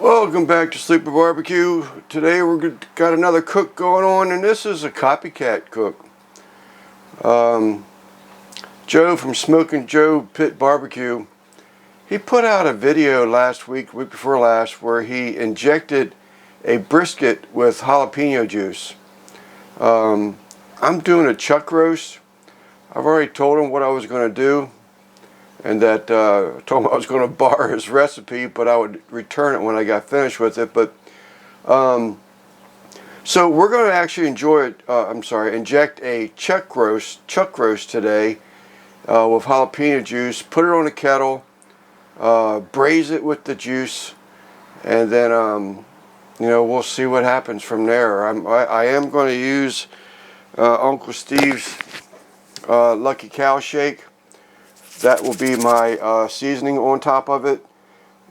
Welcome back to Sleeper Barbecue. Today got another cook going on, and this is a copycat cook. Joe from Smokin Joe Pit Barbecue. He put out a video last week before last, where he injected a brisket with jalapeno juice. I'm doing a chuck roast. I've already told him what I was going to do, and that I told him I was going to borrow his recipe, but I would return it when I got finished with it. But so we're going to actually inject a chuck roast today with jalapeno juice. Put it on a kettle, braise it with the juice, and then we'll see what happens from there. I am going to use Uncle Steve's Lucky Cow Shake. That will be my seasoning on top of it,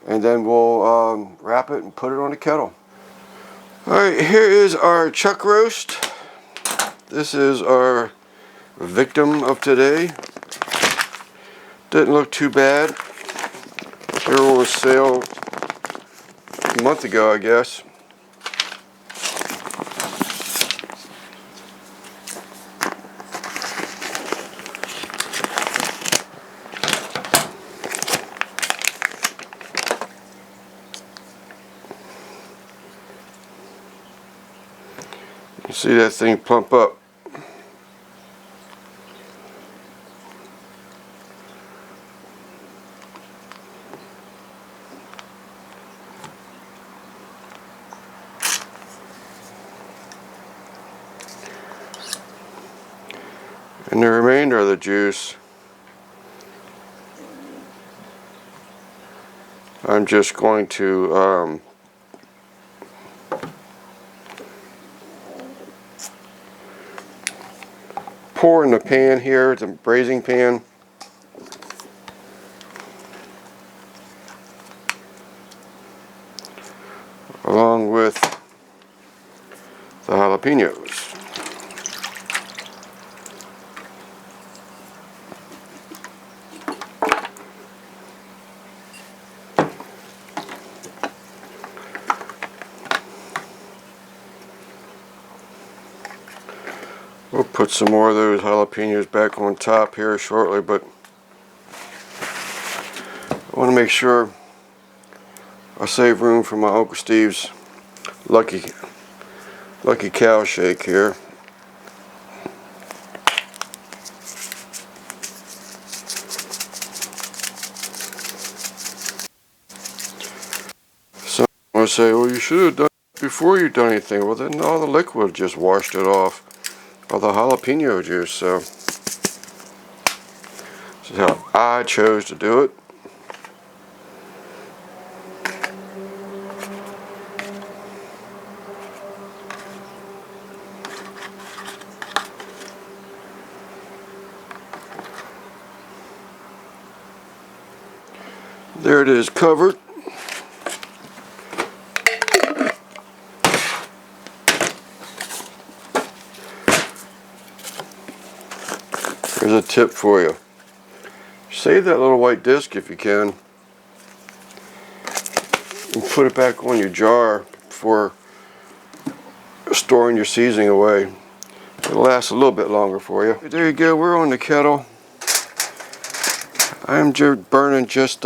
and then we'll wrap it and put it on the kettle. Alright, here is our chuck roast. This is our victim of today. Didn't look too bad. They were on sale a month ago, I guess. See that thing plump up. And the remainder of the juice, I'm just going to pour in the pan here, the braising pan. Along with the jalapenos. We'll put some more of those jalapenos back on top here shortly, but I want to make sure I save room for my Uncle Steve's Lucky Cow Shake here. Some will say, well, you should have done it before you done anything. Well, then all the liquid just washed it off. Of the jalapeno juice, so this is how I chose to do it. There it is, covered. Here's a tip for you. Save that little white disc if you can, and put it back on your jar before storing your seasoning away. It'll last a little bit longer for you. There you go, we're on the kettle. I am burning just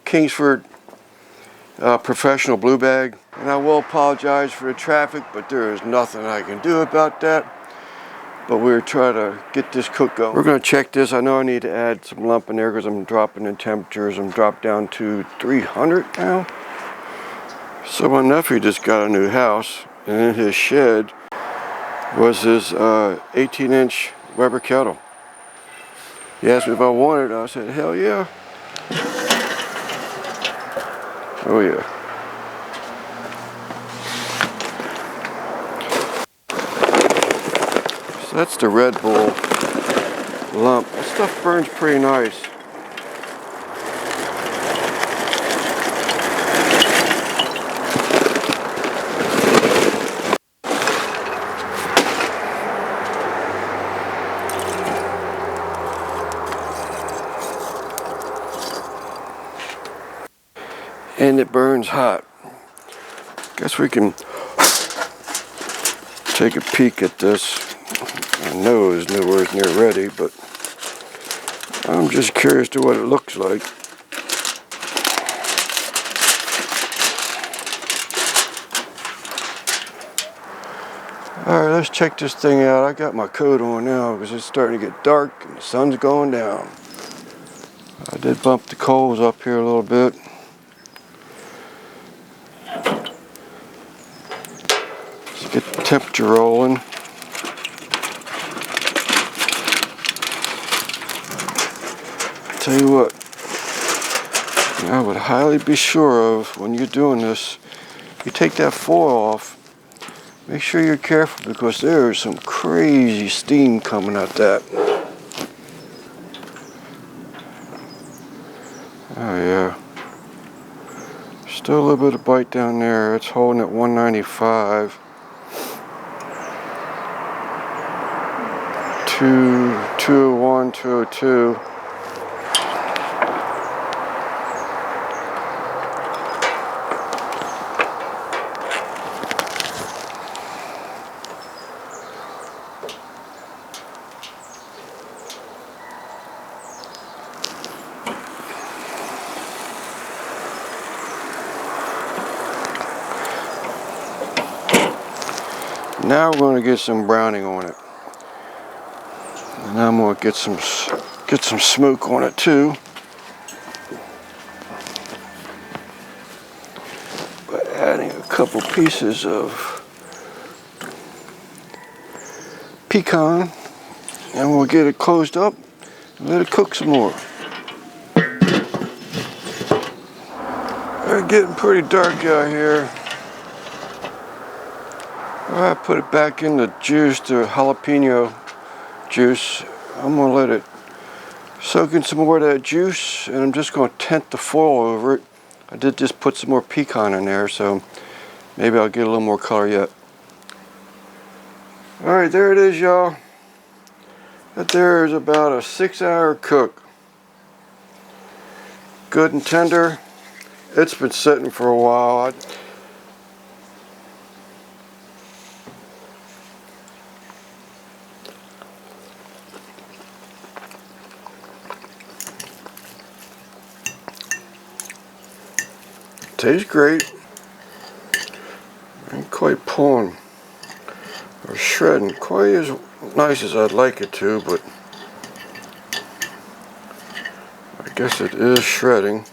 Kingsford Professional Blue Bag, and I will apologize for the traffic, but there is nothing I can do about that. But we're trying to get this cook going. We're going to check this. I know I need to add some lump in there because I'm dropping in temperatures. I'm dropped down to 300 now. So my nephew just got a new house, and in his shed was his 18-inch Weber kettle. He asked me if I wanted it. I said, hell yeah. Oh yeah. That's the Red Bull lump. That stuff burns pretty nice. and it burns hot. Guess we can take a peek at this. I know it's nowhere near ready, but I'm just curious to what it looks like. Alright, let's check this thing out. I got my coat on now because it's starting to get dark and the sun's going down. I did bump the coals up here a little bit. Let's get the temperature rolling. Tell you what, I would highly be sure of when you're doing this, you take that foil off, make sure you're careful because there is some crazy steam coming out that. Oh yeah. Still a little bit of bite down there. It's holding at 195. 201, 202. Now we're going to get some browning on it, and I'm going to get some smoke on it too. By adding a couple pieces of pecan, and we'll get it closed up and let it cook some more. It's getting pretty dark out here. I put it back in the juice, the jalapeno juice. I'm going to let it soak in some more of that juice, and I'm just going to tint the foil over it. I did just put some more pecan in there, so maybe I'll get a little more color yet. Alright, there it is, y'all. That there is about a 6-hour cook. Good and tender. It's been sitting for a while. Tastes great. Ain't quite pulling or shredding quite as nice as I'd like it to, but I guess it is shredding.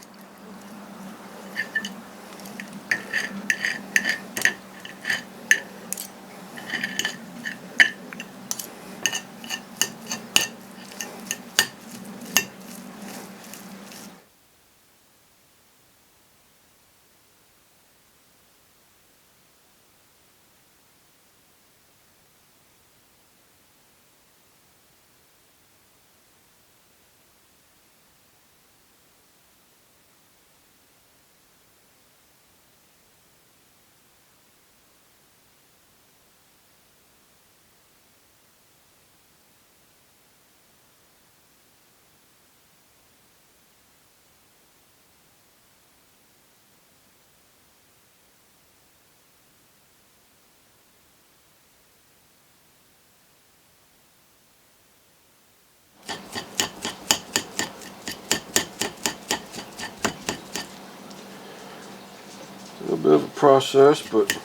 A little bit of a process, but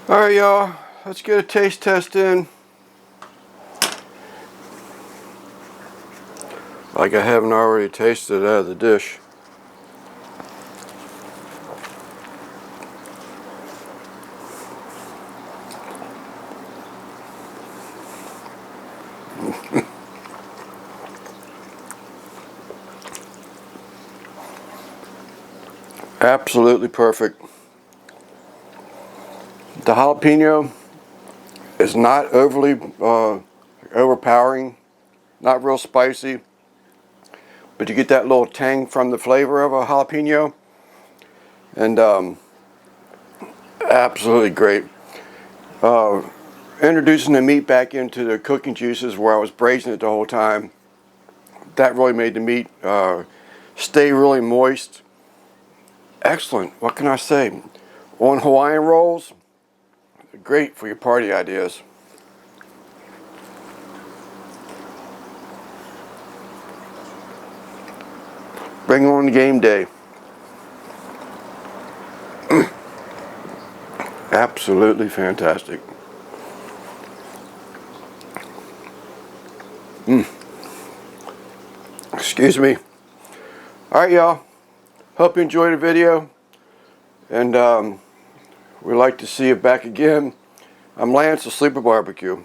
Alright, y'all, let's get a taste test in. Like I haven't already tasted it out of the dish. Absolutely perfect. The jalapeno is not overly overpowering, not real spicy, but you get that little tang from the flavor of a jalapeno, and absolutely great. Introducing the meat back into the cooking juices where I was braising it the whole time, that really made the meat stay really moist. Excellent. What can I say? On Hawaiian rolls, great for your party ideas. Bring on game day. Absolutely fantastic. Excuse me. Alright, y'all. Hope you enjoyed the video. And we'd like to see you back again. I'm Lance, the Sleeper Barbecue.